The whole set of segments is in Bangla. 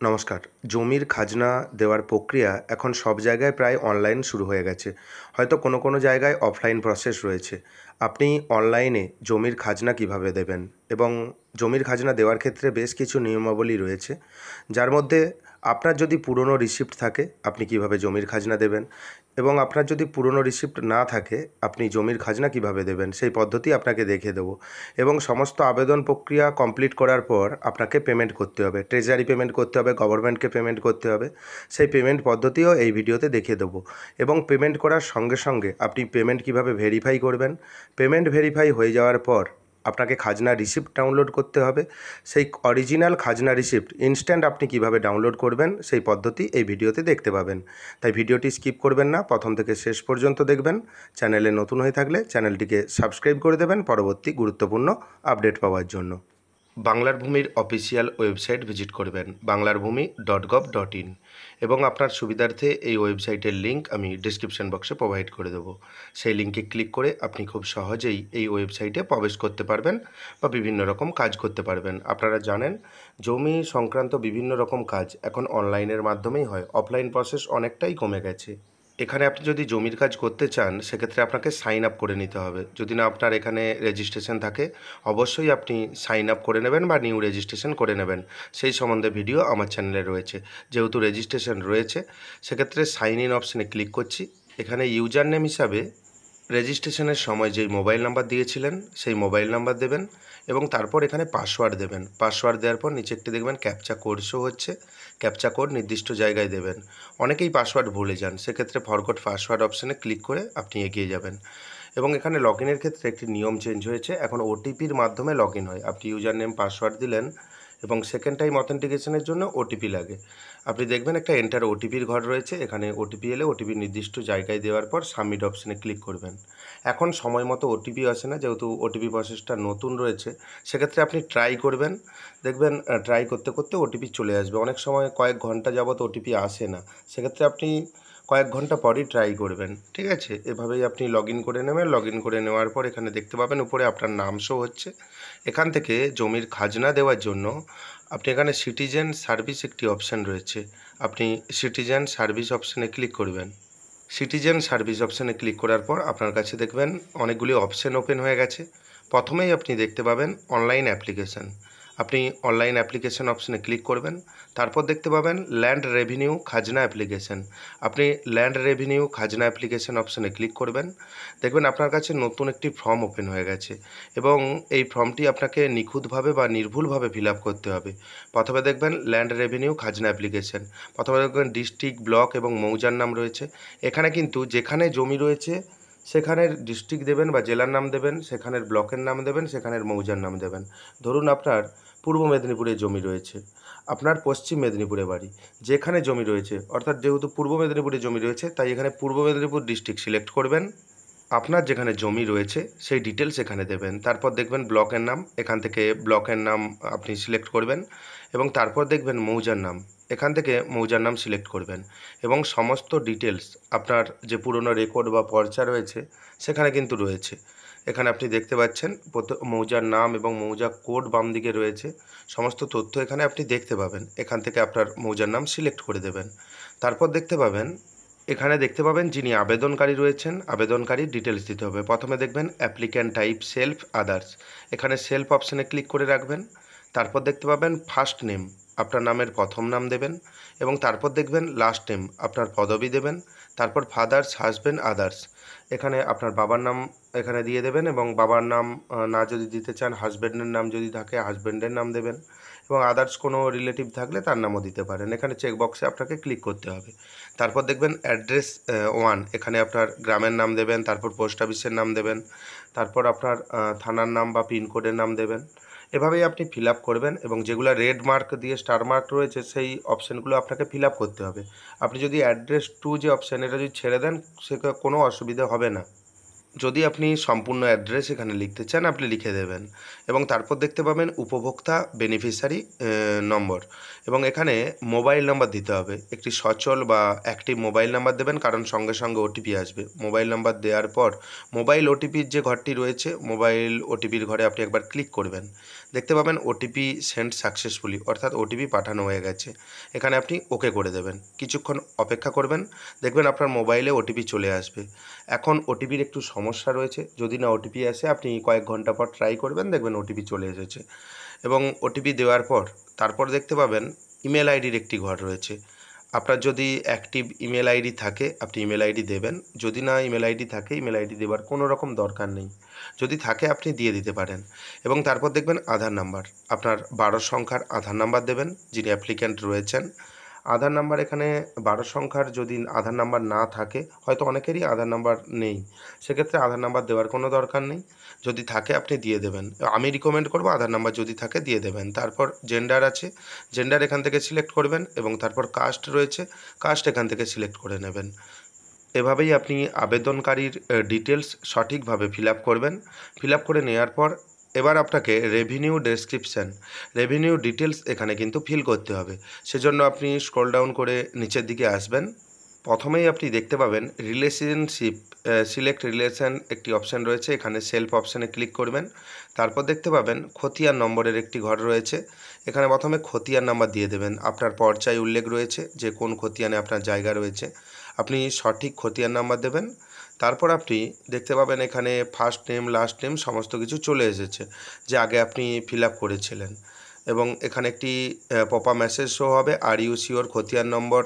নমস্কার। জমির খাজনা দেওয়ার প্রক্রিয়া এখন সব জায়গায় প্রায় অনলাইন শুরু হয়ে গেছে। হয়তো কোনো জায়গায় অফলাইন প্রসেস রয়েছে। আপনি অনলাইনে জমির খাজনা কিভাবে দেবেন এবং জমির খাজনা দেওয়ার ক্ষেত্রে বেশ কিছু নিয়মাবলী রয়েছে। যার মধ্যে আপনার যদি পুরনো রিসিপ্ট থাকে, আপনি কিভাবে জমির খাজনা দেবেন এবং আপনার যদি পুরনো রিসিপ্ট না থাকে, আপনি জমির খাজনা কিভাবে দেবেন সেই পদ্ধতি আপনাকে দেখিয়ে দেবো। এবং সমস্ত আবেদন প্রক্রিয়া কমপ্লিট করার পর আপনাকে পেমেন্ট করতে হবে। ট্রেজারি পেমেন্ট করতে হবে, গভর্নমেন্টকে পেমেন্ট করতে হবে। সেই পেমেন্ট পদ্ধতিও এই ভিডিওতে দেখিয়ে দেবো। এবং পেমেন্ট করার সঙ্গে সঙ্গে আপনি পেমেন্ট কিভাবে ভেরিফাই করবেন। পেমেন্ট ভেরিফাই হয়ে যাওয়ার পর আপনাকে খাজনা রিসিপ্ট ডাউনলোড করতে হবে। সেই অরিজিনাল খাজনা রিসিপ্ট ইনস্ট্যান্ট আপনি কিভাবে ডাউনলোড করবেন সেই পদ্ধতি এই ভিডিওতে দেখতে পাবেন। তাই ভিডিওটি স্কিপ করবেন না, প্রথম থেকে শেষ পর্যন্ত দেখবেন। চ্যানেলে নতুন হয়ে থাকলে চ্যানেলটিকে সাবস্ক্রাইব করে দেবেন পরবর্তী গুরুত্বপূর্ণ আপডেট পাওয়ার জন্য। বাংলার ভূমির অফিসিয়াল ওয়েবসাইট ভিজিট করবেন banglarbhumi.gov.in এবং আপনার সুবিধার্থে এই ওয়েবসাইটের লিঙ্ক আমি ডিসক্রিপশন বক্সে প্রোভাইড করে দেবো। সেই লিঙ্কে ক্লিক করে আপনি খুব সহজেই এই ওয়েবসাইটে প্রবেশ করতে পারবেন বা বিভিন্ন রকম কাজ করতে পারবেন। আপনারা জানেন জমি সংক্রান্ত বিভিন্ন রকম কাজ এখন অনলাইনের মাধ্যমেই হয়। অফলাইন প্রসেস অনেকটাই কমে গেছে। এখানে আপনি যদি জমির কাজ করতে চান সেক্ষেত্রে আপনাকে সাইন আপ করে নিতে হবে। যদি না আপনার এখানে রেজিস্ট্রেশন থাকে অবশ্যই আপনি সাইন আপ করে নেবেন বা নিউ রেজিস্ট্রেশন করে নেবেন। সেই সম্বন্ধে ভিডিও আমার চ্যানেলে রয়েছে। যেহেতু রেজিস্ট্রেশন রয়েছে সেক্ষেত্রে সাইন ইন অপশানে ক্লিক করছি। এখানে ইউজার নেম হিসাবে রেজিস্ট্রেশনের সময় যেই মোবাইল নাম্বার দিয়েছিলেন সেই মোবাইল নাম্বার দেবেন এবং তারপর এখানে পাসওয়ার্ড দেবেন। পাসওয়ার্ড দেওয়ার পর নিচে একটি দেখবেন ক্যাপচা কোড শো হচ্ছে। ক্যাপচা কোড নির্দিষ্ট জায়গায় দেবেন। অনেকেই পাসওয়ার্ড ভুলে যান, সেক্ষেত্রে ফরগট পাসওয়ার্ড অপশানে ক্লিক করে আপনি এগিয়ে যাবেন। এবং এখানে লগ ইনের ক্ষেত্রে একটি নিয়ম চেঞ্জ হয়েছে। এখন ওটিপির মাধ্যমে লগ ইন হয়। আপনি ইউজার নেম পাসওয়ার্ড দিলেন এবং সেকেন্ড টাইম অথেন্টিকেশনের জন্য ওটিপি লাগে। আপনি দেখবেন একটা এন্টার ওটিপির ঘর রয়েছে। এখানে ওটিপি এলে ওটিপি নির্দিষ্ট জায়গায় দেওয়ার পর সাবমিট অপশানে ক্লিক করবেন। এখন সময় মতো ওটিপি আসে না, যেহেতু ওটিপি প্রসেসটা নতুন রয়েছে। সেক্ষেত্রে আপনি ট্রাই করবেন, দেখবেন ট্রাই করতে করতে ওটিপি চলে আসবে। অনেক সময় কয়েক ঘন্টা যাবত ওটিপি আসে না, সেক্ষেত্রে আপনি কয়েক ঘন্টা পরই ট্রাই করবেন। ঠিক আছে, এভাবেই আপনি লগ ইন করে নেবেন। লগ ইন করে নেওয়ার পর এখানে দেখতে পাবেন উপরে আপনার নাম শো হচ্ছে। এখান থেকে জমির খাজনা দেওয়ার জন্য আপনি এখানে সিটিজেন সার্ভিস একটি অপশান রয়েছে। আপনি সিটিজেন সার্ভিস অপশানে ক্লিক করবেন। সিটিজেন সার্ভিস অপশানে ক্লিক করার পর আপনার কাছে দেখবেন অনেকগুলি অপশান ওপেন হয়ে গেছে। প্রথমেই আপনি দেখতে পাবেন অনলাইন অ্যাপ্লিকেশান। আপনি অনলাইন অ্যাপ্লিকেশান অপশানে ক্লিক করবেন। তারপর দেখতে পাবেন ল্যান্ড রেভিনিউ খাজনা অ্যাপ্লিকেশান। আপনি ল্যান্ড রেভিনিউ খাজনা অ্যাপ্লিকেশান অপশানে ক্লিক করবেন। দেখবেন আপনার কাছে নতুন একটি ফর্ম ওপেন হয়ে গেছে এবং এই ফর্মটি আপনাকে নিখুঁতভাবে বা নির্ভুলভাবে ফিল আপ করতে হবে। প্রথমে দেখবেন ল্যান্ড রেভিনিউ খাজনা অ্যাপ্লিকেশান। প্রথমে দেখবেন ডিস্ট্রিক্ট, ব্লক এবং মৌজার নাম রয়েছে। এখানে কিন্তু যেখানে জমি রয়েছে সেখানের ডিস্ট্রিক্ট দেবেন বা জেলার নাম দেবেন, সেখানের ব্লকের নাম দেবেন, সেখানের মৌজার নাম দেবেন। ধরুন আপনার পূর্ব মেদিনীপুরে জমি রয়েছে, আপনার পশ্চিম মেদিনীপুরে বাড়ি। যেখানে জমি রয়েছে, অর্থাৎ যেহেতু পূর্ব মেদিনীপুরে জমি রয়েছে তাই এখানে পূর্ব মেদিনীপুর ডিস্ট্রিক্ট সিলেক্ট করবেন। আপনার যেখানে জমি রয়েছে সেই ডিটেলস এখানে দেবেন। তারপর দেখবেন ব্লকের নাম, এখান থেকে ব্লকের নাম আপনি সিলেক্ট করবেন এবং তারপর দেখবেন মৌজার নাম, এখান থেকে মৌজার নাম সিলেক্ট করবেন এবং সমস্ত ডিটেলস আপনার যে পুরনো রেকর্ড বা পর্চা রয়েছে সেখানে কিন্তু রয়েছে। এখানে আপনি দেখতে পাচ্ছেন মৌজার নাম এবং মৌজা কোড বাম দিকে রয়েছে। সমস্ত তথ্য এখানে আপনি দেখতে পাবেন। এখান থেকে আপনার মৌজার নাম সিলেক্ট করে দেবেন। তারপর এখানে দেখতে পাবেন যিনি আবেদনকারী রয়েছেন, আবেদনকারীর ডিটেলস দিতে হবে। প্রথমে দেখবেন অ্যাপ্লিক্যান্ট টাইপ সেলফ, আদার্স। এখানে সেলফ অপশানে ক্লিক করে রাখবেন। তারপর দেখতে পাবেন ফার্স্ট নেম, আপনার নামের প্রথম নাম দেবেন এবং তারপর দেখবেন লাস্ট নেম, আপনার পদবি দেবেন। তারপর ফাদার্স, হাজব্যান্ড, আদার্স। এখানে আপনার বাবার নাম এখানে দিয়ে দেবেন এবং বাবার নাম না যদি দিতে চান, হাজব্যান্ডের নাম যদি থাকে হাজব্যান্ডের নাম দেবেন এবং আদার্স কোনো রিলেটিভ থাকলে তার নামও দিতে পারেন। এখানে চেকবক্সে আপনাকে ক্লিক করতে হবে। তারপর দেখবেন অ্যাড্রেস 1, এখানে আপনার গ্রামের নাম দেবেন, তারপর পোস্ট অফিসের নাম দেবেন, তারপর আপনার থানার নাম বা পিনকোডের নাম দেবেন। এভাবেই আপনি ফিল আপ করবেন এবং যেগুলো রেড মার্ক দিয়ে স্টার মার্ক রয়েছে সেই অপশানগুলো আপনাকে ফিল আপ করতে হবে। আপনি যদি অ্যাড্রেস টু যে অপশান এটা যদি ছেড়ে দেন সে কোনো অসুবিধা হবে না। যদি আপনি সম্পূর্ণ অ্যাড্রেস এখানে লিখতে চান আপনি লিখে দেবেন এবং তারপর দেখতে পাবেন উপভোক্তা বেনিফিশিয়ারি নম্বর এবং এখানে মোবাইল নাম্বার দিতে হবে। একটি সচল বা অ্যাক্টিভ মোবাইল নাম্বার দেবেন, কারণ সঙ্গে সঙ্গে ওটিপি আসবে। মোবাইল নাম্বার দেওয়ার পর মোবাইল ওটিপির যে ঘরটি রয়েছে মোবাইল ওটিপির ঘরে আপনি একবার ক্লিক করবেন। দেখতে পাবেন ওটিপি সেন্ড সাকসেসফুলি, অর্থাৎ ওটিপি পাঠানো হয়ে গেছে। এখানে আপনি ওকে করে দেবেন। কিছুক্ষণ অপেক্ষা করবেন, দেখবেন আপনার মোবাইলে ওটিপি চলে আসবে। এখন ওটিপির একটু সমস্যা রয়েছে, যদি না ওটিপি আসে আপনি কয়েক ঘন্টা পর ট্রাই করবেন, দেখবেন ওটিপি চলে এসেছে। এবং ওটিপি দেওয়ার পর তারপর দেখতে পাবেন ইমেল আইডির একটি ঘর রয়েছে। আপনার যদি অ্যাক্টিভ ইমেল আইডি থাকে আপনি ইমেল আইডি দেবেন, যদি না ইমেল আইডি থাকে ইমেল আইডি দেওয়ার কোনো রকম দরকার নেই, যদি থাকে আপনি দিয়ে দিতে পারেন। এবং তারপর দেখবেন আধার নাম্বার, আপনার 12 সংখ্যার আধার নাম্বার দেবেন যিনি অ্যাপ্লিক্যান্ট রয়েছেন। আধার নাম্বার এখানে 12 সংখ্যার যদি আধার নাম্বার না থাকে, হয়তো অনেকেরই আধার নাম্বার নেই, সেক্ষেত্রে আধার নাম্বার দেওয়ার কোনো দরকার নেই, যদি থাকে আপনি দিয়ে দেবেন। আমি রিকমেন্ড করব আধার নাম্বার যদি থাকে দিয়ে দেবেন। তারপর জেন্ডার আছে, জেন্ডার এখান থেকে সিলেক্ট করবেন এবং তারপর কাস্ট রয়েছে, কাস্ট এখান থেকে সিলেক্ট করে নেবেন। এভাবেই আপনি আবেদনকারীর ডিটেলস সঠিকভাবে ফিল আপ করবেন। ফিল আপ করে নেওয়ার পর এবার আপনাকে রেভিনিউ ডেসক্রিপশান, রেভিনিউ ডিটেলস এখানে কিন্তু ফিল করতে হবে। সেজন্য আপনি স্ক্রল ডাউন করে নিচের দিকে আসবেন। প্রথমেই আপনি দেখতে পাবেন রিলেশনশিপ, সিলেক্ট রিলেশন একটি অপশান রয়েছে, এখানে সেলফ অপশানে ক্লিক করবেন। তারপর দেখতে পাবেন খতিয়ান নম্বরের একটি ঘর রয়েছে, এখানে প্রথমে খতিয়ান নাম্বার দিয়ে দেবেন। আপনার পর্চায় উল্লেখ রয়েছে যে কোন খতিয়ানে আপনার জায়গা রয়েছে, আপনি সঠিক খতিয়ান নাম্বার দেবেন। তারপর আপনি দেখতে পাবেন এখানে ফার্স্ট নেম লাস্ট নেম সমস্ত কিছু চলে এসেছে যে আগে আপনি ফিল আপ করেছিলেন। এবং এখানে একটি পপআপ মেসেজ শো হবে, আর ইউ শিওর খতিয়ান নম্বর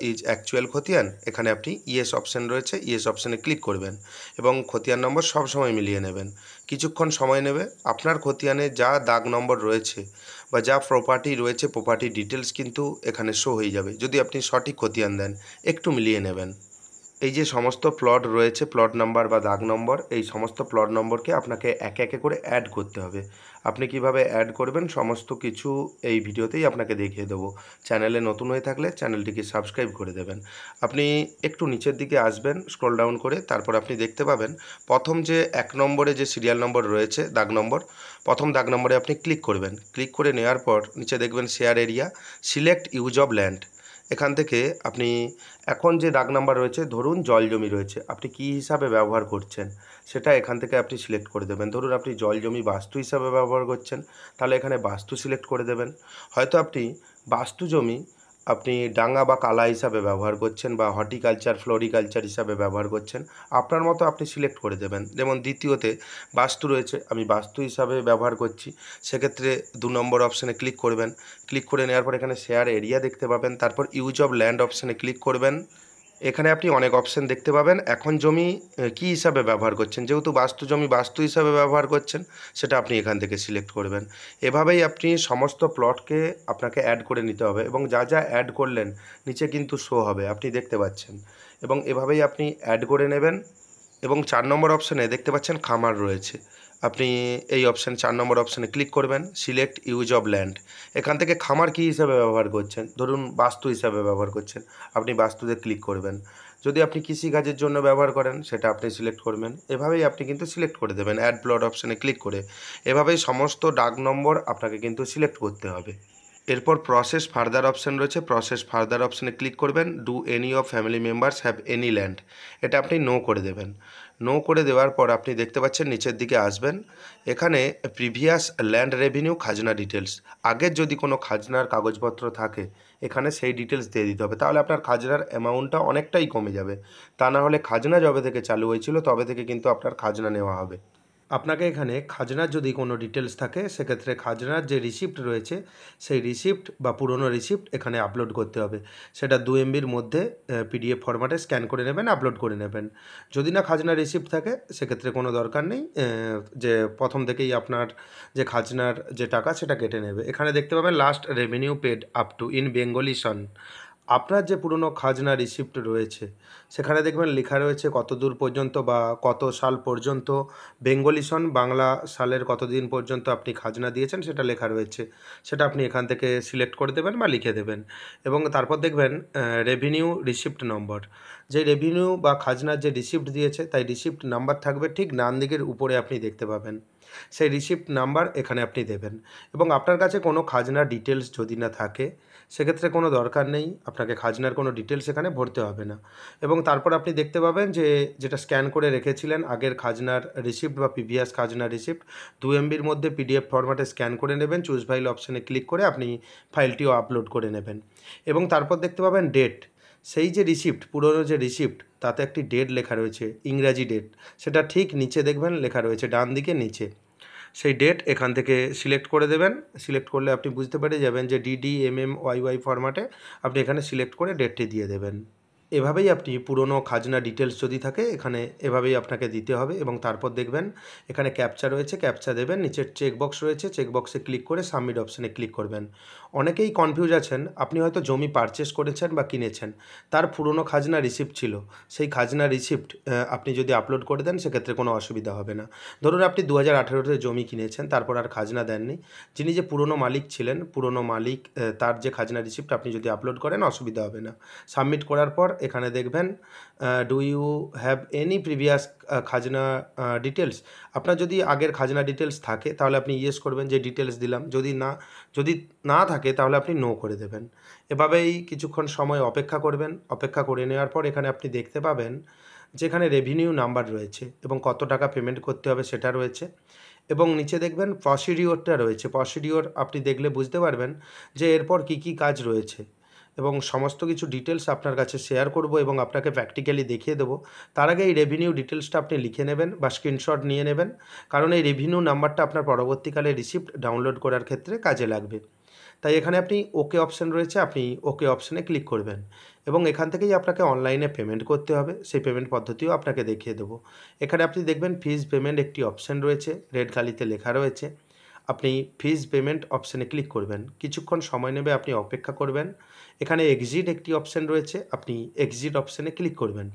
ইজ অ্যাকচুয়াল খতিয়ান। এখানে আপনি ইয়েস অপশান রয়েছে, ইয়েস অপশানে ক্লিক করবেন এবং খতিয়ান নম্বর সবসময় মিলিয়ে নেবেন। কিছুক্ষণ সময় নেবে, আপনার খতিয়ানে যা দাগ নম্বর রয়েছে বা যা প্রপার্টি রয়েছে প্রপার্টি ডিটেলস কিন্তু এখানে শো হয়ে যাবে যদি আপনি সঠিক খতিয়ান দেন। একটু মিলিয়ে নেবেন। এই যে সমস্ত প্লট রয়েছে, প্লট নাম্বার বা দাগ নম্বর, এই সমস্ত প্লট নম্বরকে আপনাকে একে একে করে অ্যাড করতে হবে। আপনি কিভাবে অ্যাড করবেন সমস্ত কিছু এই ভিডিওতেই আপনাকে দেখিয়ে দেবো। চ্যানেলে নতুন হয়ে থাকলে চ্যানেলটিকে সাবস্ক্রাইব করে দেবেন। আপনি একটু নিচের দিকে আসবেন স্ক্রল ডাউন করে, তারপর আপনি দেখতে পাবেন প্রথম যে 1 নম্বরে যে সিরিয়াল নম্বর রয়েছে দাগ নম্বর, প্রথম দাগ নম্বরে আপনি ক্লিক করবেন। ক্লিক করে নেওয়ার পর নিচে দেখবেন share area, select use of land. এখান থেকে আপনি এখন যে দাগ নাম্বার রয়েছে, ধরুন জল জমি রয়েছে, আপনি কী হিসাবে ব্যবহার করছেন সেটা এখান থেকে আপনি সিলেক্ট করে দেবেন। ধরুন আপনি জল জমি বাস্তু হিসাবে ব্যবহার করছেন, তাহলে এখানে বাস্তু সিলেক্ট করে দেবেন। হয়তো আপনি বাস্তু জমি আপনি ডাঙা বা কালা হিসাবে ব্যবহার করছেন বা হর্টিকালচার ফ্লোরিকালচার হিসাবে ব্যবহার করছেন, আপনার মতো আপনি সিলেক্ট করে দেবেন। যেমন দ্বিতীয়তে বাস্তু রয়েছে, আমি বাস্তু হিসাবে ব্যবহার করছি, সেক্ষেত্রে 2 নম্বর অপশানে ক্লিক করবেন। ক্লিক করে নেওয়ার পর এখানে শেয়ার এরিয়া দেখতে পাবেন, তারপর ইউজ অফ ল্যান্ড অপশানে ক্লিক করবেন। এখানে আপনি অনেক অপশান দেখতে পাবেন। এখন জমি কী হিসাবে ব্যবহার করছেন, যেহেতু বাস্তু জমি বাস্তু হিসাবে ব্যবহার করছেন, সেটা আপনি এখান থেকে সিলেক্ট করবেন। এভাবেই আপনি সমস্ত প্লটকে আপনাকে অ্যাড করে নিতে হবে এবং যা যা অ্যাড করলেন নিচে কিন্তু শো হবে, আপনি দেখতে পাচ্ছেন। এবং এভাবেই আপনি অ্যাড করে নেবেন। এবং 4 নম্বর অপশানে দেখতে পাচ্ছেন খামার রয়েছে, আপনি এই অপশান 4 নম্বর অপশানে ক্লিক করবেন, সিলেক্ট ইউজ অফ ল্যান্ড। এখান থেকে খামার কী হিসাবে ব্যবহার করছেন, ধরুন বাস্তু হিসাবে ব্যবহার করছেন, আপনি বাস্তুতে ক্লিক করবেন। যদি আপনি কৃষিকাজের জন্য ব্যবহার করেন সেটা আপনি সিলেক্ট করবেন। এভাবেই আপনি কিন্তু সিলেক্ট করে দেবেন অ্যাড প্লট অপশানে ক্লিক করে। এভাবেই সমস্ত দাগ নম্বর আপনাকে কিন্তু সিলেক্ট করতে হবে। এরপর প্রসেস ফার্দার অপশান রয়েছে, প্রসেস ফার্দার অপশানে ক্লিক করবেন। Do any of family members have any land, এটা আপনি নো করে দেবেন। নো করে দেওয়ার পর আপনি দেখতে পাচ্ছেন নিচের দিকে আসবেন, এখানে প্রিভিয়াস ল্যান্ড রেভিনিউ খাজনা ডিটেলস, আগের যদি কোনো খাজনার কাগজপত্র থাকে এখানে সেই ডিটেলস দিয়ে দিতে হবে, তাহলে আপনার খাজনার অ্যামাউন্টটা অনেকটাই কমে যাবে। তা না হলে খাজনা যবে থেকে চালু হয়েছিল তবে থেকে কিন্তু আপনার খাজনা নেওয়া হবে। আপনাকে এখানে খাজনার যদি কোনো ডিটেলস থাকে সেক্ষেত্রে খাজনার যে রিসিপ্ট রয়েছে সেই রিসিপ্ট বা পুরনো রিসিপ্ট এখানে আপলোড করতে হবে। সেটা 2 MBর মধ্যে পিডিএফ ফরম্যাটে স্ক্যান করে নেবেন, আপলোড করে নেবেন। যদি না খাজনার রিসিপ্ট থাকে সেক্ষেত্রে কোনো দরকার নেই, যে প্রথম থেকেই আপনার যে খাজনার যে টাকা সেটা কেটে নেবে। এখানে দেখতে পাবেন last revenue paid up to in Bengali সন, আপনার যে পুরনো খাজনা রিসিপ্ট রয়েছে সেখানে দেখবেন লেখা রয়েছে কত দূর পর্যন্ত বা কত সাল পর্যন্ত, বেঙ্গলি সন বাংলা সালের কত দিন পর্যন্ত আপনি খাজনা দিয়েছেন সেটা লেখা রয়েছে, সেটা আপনি এখান থেকে সিলেক্ট করে দেবেন বা লিখে দেবেন। এবং তারপর দেখবেন রেভিনিউ রিসিপ্ট নম্বর, যে রেভিনিউ বা খাজনার যে রিসিপ্ট দিয়েছে তাই রিসিপ্ট নাম্বার থাকবে ঠিক ডান দিকের উপরে আপনি দেখতে পাবেন, সেই রিসিপ্ট নাম্বার এখানে আপনি দেবেন। এবং আপনার কাছে কোনো খাজনার ডিটেলস যদি না থাকে সেক্ষেত্রে কোনো দরকার নেই, আপনাকে খাজনার কোনো ডিটেলস এখানে ভরতে হবে না। এবং তারপর আপনি দেখতে পাবেন যে যেটা স্ক্যান করে রেখেছিলেন আগের খাজনার রিসিপ্ট বা প্রিভিয়াস খাজনার রিসিপ্ট 2 MBর মধ্যে পিডিএফ ফরম্যাটে স্ক্যান করে নেবেন, চুজ ফাইল অপশানে ক্লিক করে আপনি ফাইলটিও আপলোড করে নেবেন। এবং তারপর দেখতে পাবেন ডেট, সেই যে রিসিপ্ট, পুরনো যে রিসিপ্ট তাতে একটি ডেট লেখা রয়েছে, ইংরাজি ডেট, সেটা ঠিক নিচে দেখবেন লেখা রয়েছে ডান দিকে নিচে। সেই ডেট এখান থেকে সিলেক্ট করে দেবেন। সিলেক্ট করলে আপনি বুঝতে পেরে যাবেন যে DDMMYY ফরম্যাটে আপনি এখানে সিলেক্ট করে ডেটটি দিয়ে দেবেন। এভাবেই আপনি পুরনো খাজনা ডিটেলস যদি থাকে এখানে এভাবেই আপনাকে দিতে হবে। এবং তারপর দেখবেন এখানে ক্যাপচা রয়েছে, ক্যাপচা দেবেন, নিচের চেকবক্স রয়েছে, চেকবক্সে ক্লিক করে সাবমিট অপশানে ক্লিক করবেন। অনেকেই কনফিউজ আছেন, আপনি হয়তো জমি পারচেস করেছেন বা কিনেছেন, তার পুরনো খাজনা রিসিপ্ট ছিল, সেই খাজনা রিসিপ্ট আপনি যদি আপলোড করে দেন সেক্ষেত্রে কোনো অসুবিধা হবে না। ধরুন আপনি 2018-তে জমি কিনেছেন, তারপর আর খাজনা দেননি, যিনি যে পুরনো মালিক ছিলেন, পুরনো মালিক তার যে খাজনা রিসিপ্ট আপনি যদি আপলোড করেন অসুবিধা হবে না। সাবমিট করার পর এখানে দেখবেন do you have any previous খাজনা ডিটেলস। আপনার যদি আগের খাজনা ডিটেলস থাকে তাহলে আপনি ইয়েস করবেন যে ডিটেলস দিলাম, যদি না থাকে তাহলে আপনি নো করে দেবেন। এভাবেই কিছুক্ষণ সময় অপেক্ষা করবেন। অপেক্ষা করে নেওয়ার পর এখানে আপনি দেখতে পাবেন যে এখানে রেভিনিউ নাম্বার রয়েছে এবং কত টাকা পেমেন্ট করতে হবে সেটা রয়েছে। এবং নিচে দেখবেন প্রসিডিওরটা রয়েছে। প্রসিডিওর আপনি দেখলে বুঝতে পারবেন যে এরপর কী কী কাজ রয়েছে, এবং সমস্ত কিছু ডিটেলস আপনার কাছে শেয়ার করব এবং আপনাকে প্র্যাকটিক্যালি দেখিয়ে দেবো। তার আগে এই রেভিনিউ ডিটেলসটা আপনি লিখে নেবেন বা স্ক্রিনশট নিয়ে নেবেন, কারণ এই রেভিনিউ নাম্বারটা আপনার পরবর্তীকালে রিসিপ্ট ডাউনলোড করার ক্ষেত্রে কাজে লাগবে। তাই এখানে আপনি ওকে অপশান রয়েছে, আপনি ওকে অপশানে ক্লিক করবেন এবং এখান থেকেই আপনাকে অনলাইনে পেমেন্ট করতে হবে। সেই পেমেন্ট পদ্ধতিও আপনাকে দেখিয়ে দেবো। এখানে আপনি দেখবেন ফিজ পেমেন্ট একটি অপশান রয়েছে, রেড কালিতে লেখা রয়েছে। আপনি ফিজ পেমেন্ট অপশানে ক্লিক করবেন, কিছুক্ষণ সময় নেবে, আপনি অপেক্ষা করবেন। এখানে এক্সিট একটি অপশান রয়েছে, আপনি এক্সিট অপশানে ক্লিক করবেন।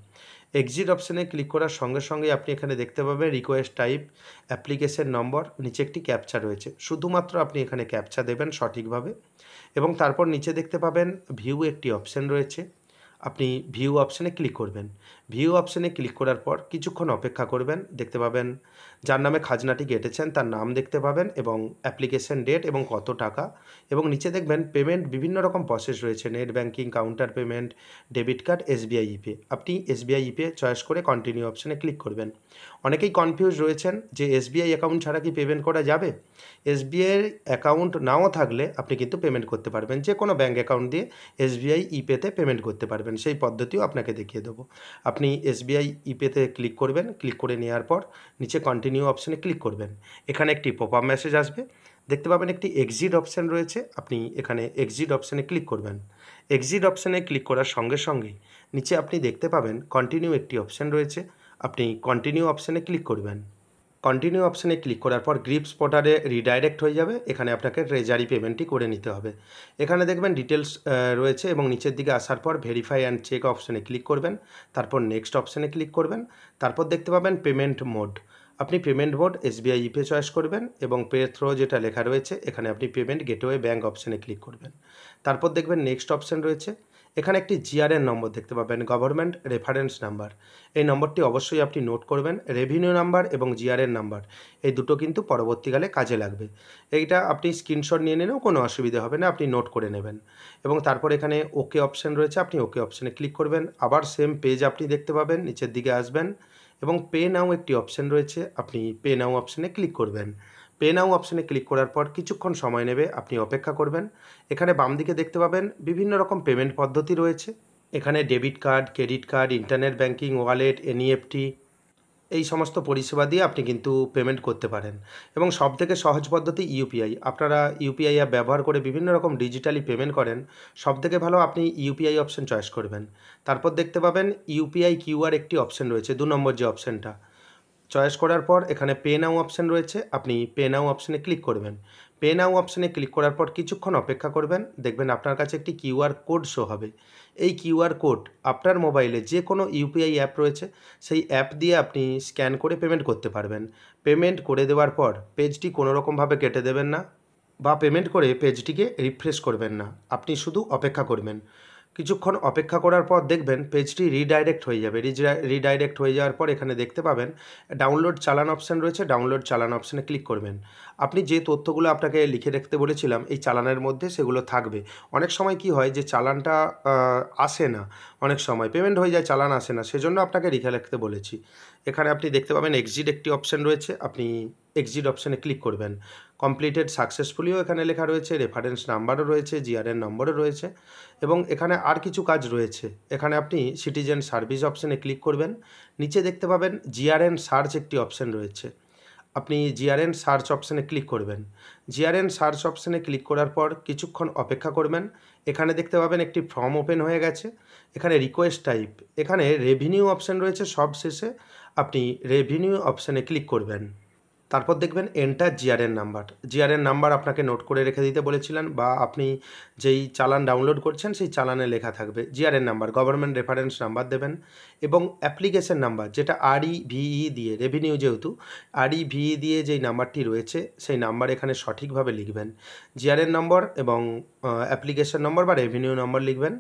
এক্সিট অপশানে ক্লিক করার সঙ্গে সঙ্গে আপনি এখানে দেখতে পাবেন রিকোয়েস্ট টাইপ অ্যাপ্লিকেশন নম্বর, নিচে একটি ক্যাপচা রয়েছে, শুধুমাত্র আপনি এখানে ক্যাপচা দেবেন সঠিকভাবে। এবং তারপর নিচে দেখতে পাবেন ভিউ একটি অপশান রয়েছে, আপনি ভিউ অপশানে ক্লিক করবেন। ভিউ অপশানে ক্লিক করার পর কিছুক্ষণ অপেক্ষা করবেন, দেখতে পাবেন যার নামে খাজনাটি কেটেছেন তার নাম দেখতে পাবেন এবং অ্যাপ্লিকেশন ডেট এবং কত টাকা। এবং নিচে দেখবেন পেমেন্ট বিভিন্ন রকম প্রসেস রয়েছে, net banking, counter payment, debit card, SBI ইপে। আপনি SBI ইপে চয়েস করে কন্টিনিউ অপশানে ক্লিক করবেন। অনেকেই কনফিউজ রয়েছেন যে SBI অ্যাকাউন্ট ছাড়া কি পেমেন্ট করা যাবে। SBI অ্যাকাউন্ট নাও থাকলে আপনি কিন্তু পেমেন্ট করতে পারবেন, যে কোনো ব্যাঙ্ক অ্যাকাউন্ট দিয়ে SBI ইপেতে পেমেন্ট করতে পারবেন, সেই পদ্ধতিও আপনাকে দেখিয়ে দেবো। আপনি SBI ইপেতে ক্লিক করবেন, ক্লিক করে নেওয়ার পর নিচে কন্টিনিউ অপশানে ক্লিক করবেন। এখানে একটি পপআপ মেসেজ আসবে, দেখতে পাবেন একটি এক্সিট অপশান রয়েছে, আপনি এখানে এক্সিট অপশানে ক্লিক করবেন। এক্সিট অপশানে ক্লিক করার সঙ্গে সঙ্গেই নিচে আপনি দেখতে পাবেন কন্টিনিউ একটি অপশান রয়েছে, আপনি কন্টিনিউ অপশানে ক্লিক করবেন। কন্টিনিউ অপশানে ক্লিক করার পর গ্রিপস পোর্টালে রিডাইরেক্ট হয়ে যাবে, এখানে আপনাকে ট্রেজারি পেমেন্টটি করে নিতে হবে। এখানে দেখবেন ডিটেলস রয়েছে এবং নিচের দিকে আসার পর ভেরিফাই অ্যান্ড চেক অপশানে ক্লিক করবেন, তারপর নেক্সট অপশানে ক্লিক করবেন। তারপর দেখতে পাবেন পেমেন্ট মোড, আপনি পেমেন্ট মোড SBI ইপে চয়েস করবেন এবং পে থ্রো যেটা লেখা রয়েছে এখানে আপনি পেমেন্ট গেটওয়ে ব্যাঙ্ক অপশানে ক্লিক করবেন। তারপর দেখবেন নেক্সট অপশান রয়েছে, এখানে একটি GRN নম্বর দেখতে পাবেন, গভর্নমেন্ট রেফারেন্স নাম্বার। এই নম্বরটি অবশ্যই আপনি নোট করবেন। রেভিনিউ নাম্বার এবং GRN নাম্বার এই দুটো কিন্তু পরবর্তীকালে কাজে লাগবে। এইটা আপনি স্ক্রিনশট নিয়ে নিলেও কোনো অসুবিধা হবে না, আপনি নোট করে নেবেন। এবং তারপর এখানে ওকে অপশান রয়েছে, আপনি ওকে অপশানে ক্লিক করবেন। আবার সেম পেজ আপনি দেখতে পাবেন, নিচের দিকে আসবেন এবং পে নাও একটি অপশান রয়েছে, আপনি পে নাও অপশানে ক্লিক করবেন। পে নাও অপশানে ক্লিক করার পর কিছুক্ষণ সময় নেবে, আপনি অপেক্ষা করবেন। এখানে বাম দিকে দেখতে পাবেন বিভিন্ন রকম পেমেন্ট পদ্ধতি রয়েছে, এখানে debit card, credit card, internet banking, wallet, NEFT এই সমস্ত পরিষেবা দিয়ে আপনি কিন্তু পেমেন্ট করতে পারেন। এবং সবথেকে সহজ পদ্ধতি UPI। আপনারা UPI অ্যাপ ব্যবহার করে বিভিন্ন রকম ডিজিটালি পেমেন্ট করেন, সবথেকে ভালো আপনি UPI অপশান চয়েস করবেন। তারপর দেখতে পাবেন UPI QR একটি অপশান রয়েছে, 2 নম্বর যে অপশানটা চয়েস করার পর এখানে পে নাও অপশান রয়েছে, আপনি পে নাও অপশানে ক্লিক করবেন। পে নাও অপশানে ক্লিক করার পর কিছুক্ষণ অপেক্ষা করবেন, দেখবেন আপনার কাছে একটি QR কোড শো হবে। এই QR কোড আপনার মোবাইলে যে কোনো UPI অ্যাপ রয়েছে সেই অ্যাপ দিয়ে আপনি স্ক্যান করে পেমেন্ট করতে পারবেন। পেমেন্ট করে দেওয়ার পর পেজটি কোনো রকমভাবে কেটে দেবেন না বা পেমেন্ট করে পেজটিকে রিফ্রেশ করবেন না, আপনি শুধু অপেক্ষা করবেন। কিছুক্ষণ অপেক্ষা করার পর দেখবেন পেজটি রিডাইরেক্ট হয়ে যাবে। রিডাইরেক্ট হয়ে যাওয়ার পর এখানে দেখতে পাবেন ডাউনলোড চালান অপশান রয়েছে, ডাউনলোড চালান অপশানে ক্লিক করবেন। আপনি যে তথ্যগুলো আপনাকে লিখে রাখতে বলেছিলাম এই চালানের মধ্যে সেগুলো থাকবে। অনেক সময় কি হয় যে চালানটা আসে না, অনেক সময় পেমেন্ট হয়ে যায়, চালান আসে না, সেজন্য আপনাকে লিখে রাখতে বলেছি। এখানে আপনি দেখতে পাবেন এক্সিট একটি অপশন রয়েছে, আপনি এক্সিট অপশানে ক্লিক করবেন। কমপ্লিটেড সাকসেসফুলিও এখানে লেখা রয়েছে, রেফারেন্স নাম্বারও রয়েছে, জিআরএন নম্বরও রয়েছে এবং এখানে আর কিছু কাজ রয়েছে। এখানে আপনি সিটিজেন সার্ভিস অপশানে ক্লিক করবেন। নিচে দেখতে পাবেন জিআরএন সার্চ একটি অপশান রয়েছে। আপনি জিআরএন সার্চ অপশানে ক্লিক করবেন। জিআরএন সার্চ অপশানে ক্লিক করার পর কিছুক্ষণ অপেক্ষা করবেন। এখানে দেখতে পাবেন একটি ফর্ম ওপেন হয়ে গেছে। এখানে রিকোয়েস্ট টাইপ, এখানে রেভিনিউ অপশান রয়েছে সবশেষে, আপনি রেভিনিউ অপশানে ক্লিক করবেন। তারপর দেখবেন enter GRN number. GRN number আপনাকে নোট করে রেখে দিতে বলেছিলেন, বা আপনি যেই চালান ডাউনলোড করছেন সেই চালানে লেখা থাকবে GRN number, government reference number দেবেন এবং অ্যাপ্লিকেশন নাম্বার, যেটা আরইভিই দিয়ে, রেভিনিউ যেহেতু আরইভিই দিয়ে যেই নাম্বারটি রয়েছে সেই নাম্বার এখানে সঠিকভাবে লিখবেন। জিআরএন নম্বর এবং অ্যাপ্লিকেশন নম্বর বা রেভিনিউ নম্বর লিখবেন।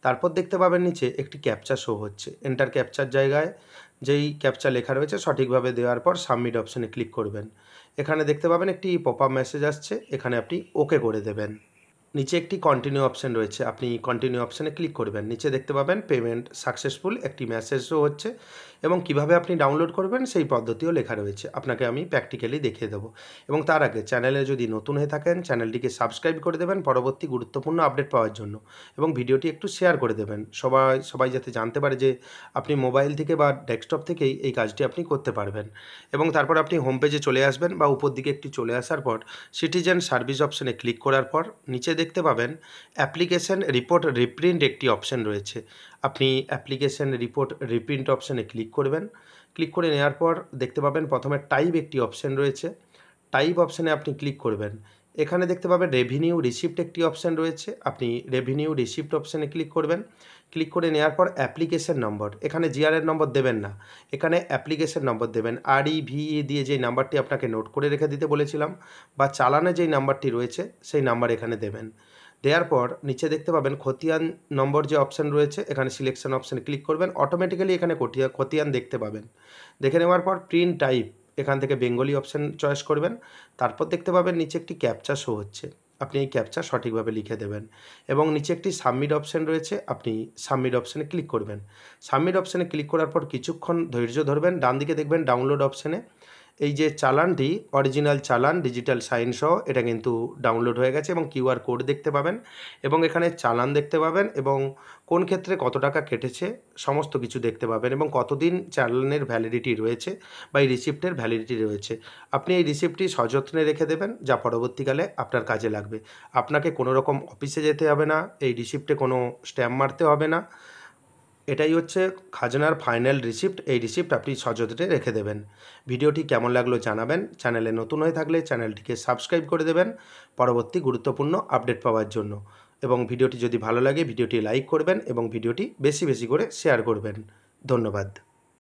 তারপর দেখতে পাবেন নিচে একটি ক্যাপচা শো হচ্ছে। এন্টার ক্যাপচার জায়গায় যেই ক্যাপচা লেখা রয়েছে সঠিকভাবে দেওয়ার পর সাবমিট অপশানে ক্লিক করবেন। এখানে দেখতে পাবেন একটি পপআপ মেসেজ আসছে, এখানে আপনি ওকে করে দেবেন। নিচে একটি কন্টিনিউ অপশান রয়েছে, আপনি কন্টিনিউ অপশানে ক্লিক করবেন। নিচে দেখতে পাবেন পেমেন্ট সাকসেসফুল একটি মেসেজও হচ্ছে এবং কিভাবে আপনি ডাউনলোড করবেন সেই পদ্ধতিও লেখা রয়েছে, আপনাকে আমি প্র্যাকটিক্যালি দেখিয়ে দেবো। এবং তার আগে চ্যানেলে যদি নতুন হয়ে থাকেন চ্যানেলটিকে সাবস্ক্রাইব করে দেবেন পরবর্তী গুরুত্বপূর্ণ আপডেট পাওয়ার জন্য, এবং ভিডিওটি একটু শেয়ার করে দেবেন, সবাই যাতে জানতে পারে যে আপনি মোবাইল থেকে বা ডেস্কটপ থেকেই এই কাজটি আপনি করতে পারবেন। এবং তারপর আপনি হোম পেজে চলে আসবেন বা উপর দিকে একটি চলে আসার পর সিটিজেন সার্ভিস অপশানে ক্লিক করার পর নিচে দেখতে পাবেন অ্যাপ্লিকেশন রিপোর্ট রিপ্রিন্ট একটি অপশান রয়েছে। আপনি অ্যাপ্লিকেশন রিপোর্ট রিপ্রিন্ট অপশানে ক্লিক করবেন। ক্লিক করে নেওয়ার পর দেখতে পাবেন প্রথমে টাইপ একটি অপশান রয়েছে, টাইপ অপশানে আপনি ক্লিক করবেন। এখানে দেখতে পাবেন রেভিনিউ রিসিপ্ট একটি অপশান রয়েছে, আপনি রেভিনিউ রিসিপ্ট অপশানে ক্লিক করবেন। ক্লিক করে নেওয়ার পর অ্যাপ্লিকেশন নম্বর, এখানে জিআরএন নম্বর দেবেন না, এখানে অ্যাপ্লিকেশন নম্বর দেবেন। আরইভিই দিয়ে যেই নাম্বারটি আপনাকে নোট করে রেখে দিতে বলেছিলাম বা চালানে যেই নাম্বারটি রয়েছে সেই নাম্বার এখানে দেবেন। দেওয়ার পর নিচে দেখতে পাবেন খতিয়ান নম্বর যে অপশান রয়েছে, এখানে সিলেকশন অপশানে ক্লিক করবেন। অটোমেটিক্যালি এখানে খতিয়ান দেখতে পাবেন। দেখে নেওয়ার পর প্রিন্ট টাইপ, এখান থেকে বেঙ্গলি অপশান চয়েস করবেন। তারপর দেখতে পাবেন নিচে একটি ক্যাপচা শো হচ্ছে, আপনি এই ক্যাপচা সঠিকভাবে লিখে দেবেন এবং নিচে একটি সাবমিট অপশান রয়েছে, আপনি সাবমিট অপশানে ক্লিক করবেন। সাবমিট অপশানে ক্লিক করার পর কিছুক্ষণ ধৈর্য ধরবেন। ডান দিকে দেখবেন ডাউনলোড অপশানে এই যে চালানটি, অরিজিনাল চালান ডিজিটাল সাইন সহ, এটা কিন্তু ডাউনলোড হয়ে গেছে এবং কিউআর কোড দেখতে পাবেন এবং এখানে চালান দেখতে পাবেন এবং কোন ক্ষেত্রে কত টাকা কেটেছে সমস্ত কিছু দেখতে পাবেন এবং কতদিন চালানের ভ্যালিডিটি রয়েছে বা এই রিসিপ্টের ভ্যালিডিটি রয়েছে। আপনি এই রিসিপ্টটি সযত্নে রেখে দেবেন, যা পরবর্তীকালে আপনার কাজে লাগবে। আপনাকে কোনো রকম অফিসে যেতে হবে না, এই রিসিপ্টে কোনো স্ট্যাম্প মারতে হবে না। এটাই হচ্ছে খাজনার ফাইনাল রিসিপ্ট, এই রিসিপ্ট আপনি সযত্নে রেখে দেবেন। ভিডিওটি কেমন লাগলো জানাবেন, চ্যানেলে নতুন হয়ে থাকলে চ্যানেলটিকে সাবস্ক্রাইব করে দেবেন পরবর্তী গুরুত্বপূর্ণ আপডেট পাওয়ার জন্য, এবং ভিডিওটি যদি ভালো লাগে ভিডিওটি লাইক করবেন এবং ভিডিওটি বেশি বেশি করে শেয়ার করবেন। ধন্যবাদ।